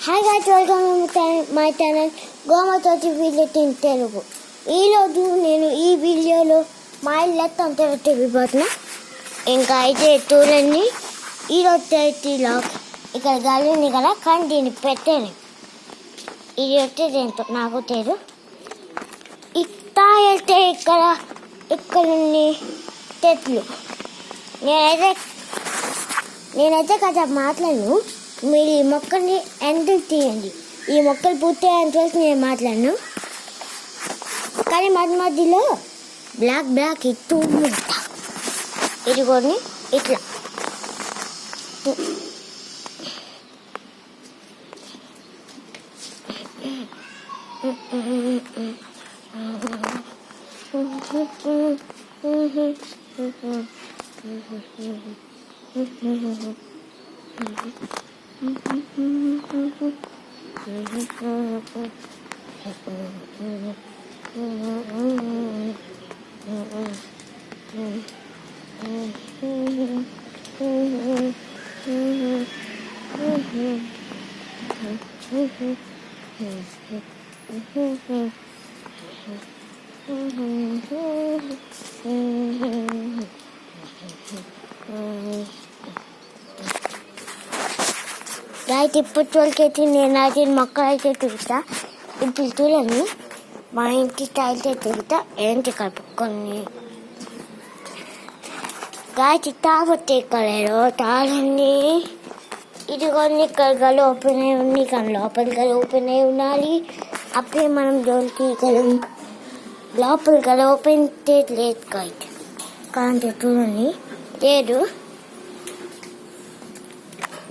Hi guys, welcome my channel గోమతోటి video Telugu. ఈరోజు నేను ఈ వీడియోలో మా ఇల్లు అంతా పెట్టిపోతున్నా. ఇంకా అయితే చూడండి, ఈరోజు అయితే ఇక్కడ గాలి ఉంది కదా, కానీ దీన్ని పెట్టాను. ఇది వచ్చేది ఏంటో నాకు తెలియదు. ఇట్లా వెళ్తే ఇక్కడ చెట్లు. నేనైతే కదా మాట్లాడను. మీరు ఈ మొక్కల్ని ఎండలు తీయండి. ఈ మొక్కలు పూర్తయ్యేంత వరకు నేను మాట్లాడను. కానీ మధ్య మధ్యలో బ్లాక్ ఇస్తూ ఉంటా. ఇదిగోని ఇట్లా రైట్. ఇప్పుడు తోలికైతే నేను అయితే మొక్కలు అయితే తిరుగుతా. ఇప్పుడు చూడండి, మా ఇంటి స్టైల్తో తిరుగుతా. ఏంటి కలుపుకొని గాయత్రి తాగొట్టే కలరు తాగండి. ఇదిగోండి, ఇక్కడ గల ఓపెన్ అయి ఉంది. కానీ లోపల గల ఓపెన్ అయి ఉండాలి. అప్పుడే మనం జోలికి గలం. లోపల గల ఓపెన్ లేదు గాయత్రి. కానీ చూడండి, లేదు.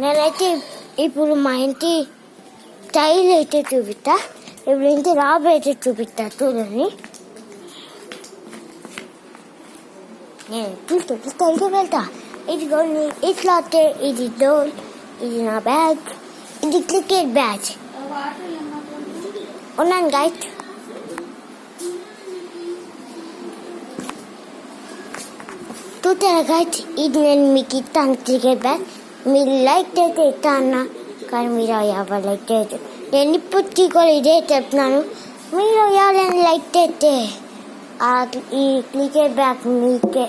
నేనైతే ఇప్పుడు మా ఇంటి స్టైల్ అయితే చూపిస్తా. ఇప్పుడు ఇంటి రాబు అయితే చూపిస్తా. చూడండి, నేను ఇప్పుడు స్టైల్గా వెళ్తా. ఇదిగోండి, ఇట్లా వస్తే ఇది డోర్, ఇది నా బ్యాగ్, ఇది క్రికెట్ బ్యాగ్. ఉన్నాను గైడ్. చూస్తారా గైడ్, ఇది నేను మీకు ఇస్తాను క్రికెట్ బ్యాగ్. మీరు లైక్ అయితే ఇస్తా అన్నా, కానీ మీరు ఎవరు లైక్ చేయదు. నేను ఇప్పటికీ కూడా ఇదే చెప్తున్నాను, మీరు ఎవరైనా లైక్ చేస్తే ఈ క్రికెట్ బ్యాగ్ మీకే.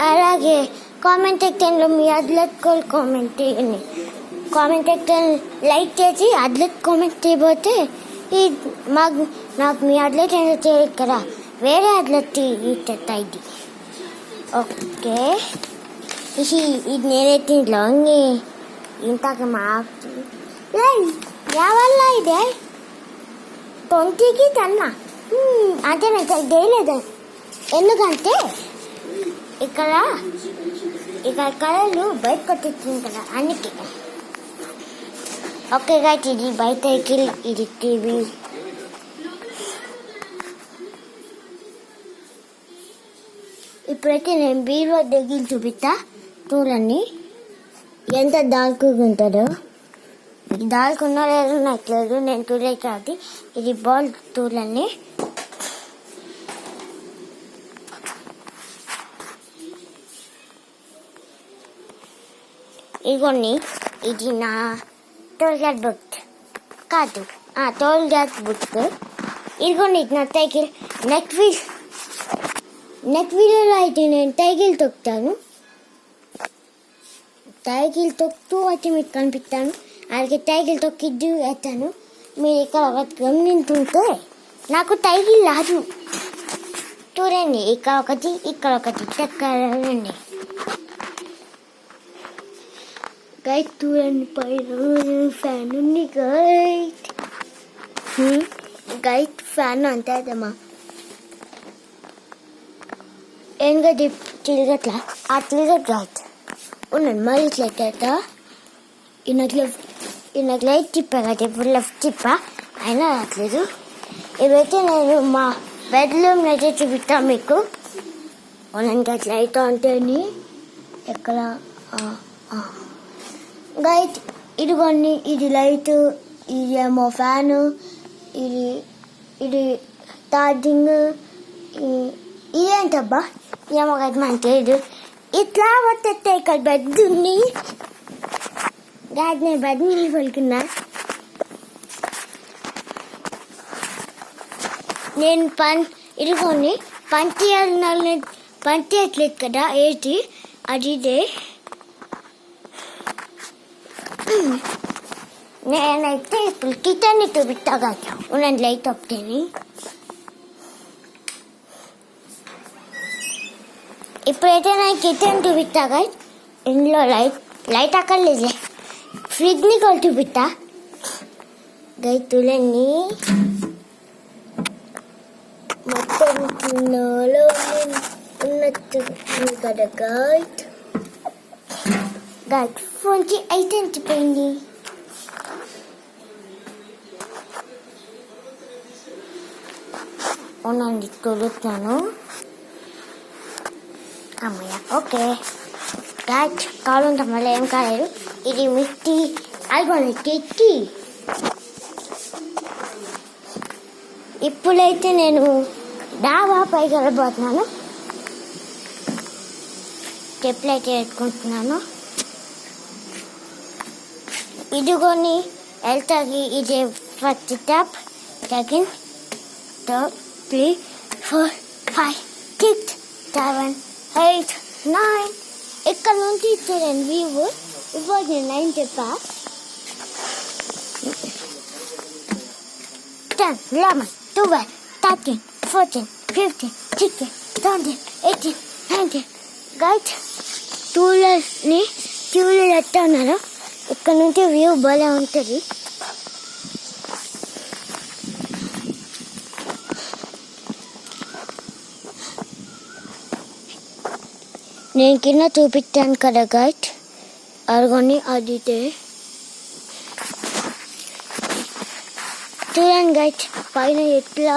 అలాగే కామెంట్ సెక్షన్లో మీ అథ్లెట్ గోల్ కామెంట్ చేయండి. కామెంట్ సెక్షన్ లైక్ చేసి అథ్లెట్ కామెంట్ చేయబోతే నాకు మీ అథ్లెట్ ఏంటో చేయదు కదా, వేరే అథ్లెట్ ఇచ్చేస్తా. ఇది ఓకే. ఇది నేనైతే లాంగి ఇంతకు వల్ల ఇదే 20కి కన్నా అంటే నాకు చేయలేదు. ఎందుకంటే ఇక్కడ కళలు బయట కొట్టించింది కదా, అన్నికి. ఓకే గాయస్, ఇది బయట ఇది టీవీ. ఇప్పుడైతే నేను బీరువా దగ్గర చూపిస్తా. చూడండి ఎంత దాల్చుకుంటాడో. దాల్చుకున్నా లేదు నాకు లేదు, నేను చూడే కాదు. ఇది బాల్ చూడండి. ఇదిగోండి, ఇది నా టోల్గేట్ బుక్ కాదు, టోల్గేట్ బుక్. ఇదిగోండి, ఇది నా సైకిల్. నెక్స్ట్ వీడియోలో అయితే నేను సైకిల్ తొక్కుతాను. సైకిల్ తొక్కుతూ అయితే మీకు కనిపిస్తాను. అలాగే సైకిల్ తొక్కిద్దు వేస్తాను. మీరు ఇక్కడ ఒకటి గమనించుంటే నాకు సైకిల్ రాదు. చూడండి, ఇక్కడ ఒకటి చెక్కండి గైడ్. చూడండి, పైన ఫ్యాన్ ఉంది గైడ్. ఫ్యాన్ అంతే అదమ్మా. ఏం గది తిరగట్లా, తిరగట్ రాదు. ఉన్నాను మరి ఇట్లా ఈయనకు లైట్ తిప్పా కదా, ఇప్పుడు లెఫ్ట్ తిప్పా, అయినా రావట్లేదు. ఇవైతే నేను మా బెడ్రూమ్ అయితే చూపిస్తాను మీకు. ఉన్నాను అట్లా అయితే అంటేని ఎక్కడ గైట్. ఇదిగోండి, ఇది లైట్, ఇది ఏమో ఫ్యాను, ఇది ఛార్జింగ్. ఇదేంటబ్బా ఏమో కదా మనకి తెలియదు. ఇట్లా వస్తే ఇక్కడ బెడ్ ఉంది గాయస్ నేను బదిలీ పలుకున్నా. నేను ఇదిగోని పంటి ఎట్లేదు కదా ఏంటి అది ఇదే. నేనైతే ఇప్పుడు కిచెన్ చూపిస్తాగా ఉండండి లైట్ ఒకటేని. ఇప్పుడైతే నేను కిచెన్ చూపిస్తాగా. ఇంట్లో లైట్ అక్కర్లేదులే, ఫ్రిడ్జ్ని కూడా చూపిస్తా గైతులన్నీ. మొత్తం నాలో ఉన్నట్టు కదా గైట్. ఫోన్కి అయితే ఎంచిపోయింది. అవునండి తొలుతాను. అమ్మయ్య ఓకే గైట్. కావాలంటే మళ్ళీ ఏం కాలేదు. ఇది మిట్టి అయిపోయింది కెట్టి. ఇప్పుడైతే నేను డాబా పైకి వెళ్ళిపోతున్నాను. స్టెప్లు అయితే పెట్టుకుంటున్నాను. ఇదిగోని వెళ్తాకి ఇది ఫస్ట్ స్టెప్, సెకండ్, థర్డ్, 3, 4, 5, 6, 7, 8, 9. ఇక్కడ నుంచి చూడండి వ్యూ. ఇప్పుడు నేను 9 చెప్పా. 10, 11, 12, 13, 14, 15, 16, 17, 18, 19. గైట్ ట్యూలు ఎట్టా ఉన్నారు. ఇక్కడ నుంచి వ్యూ భలే ఉంటుంది. నేను కింద చూపించాను కదా గైట్, అరగొని అది చూడండి గైట్ పైన ఎట్లా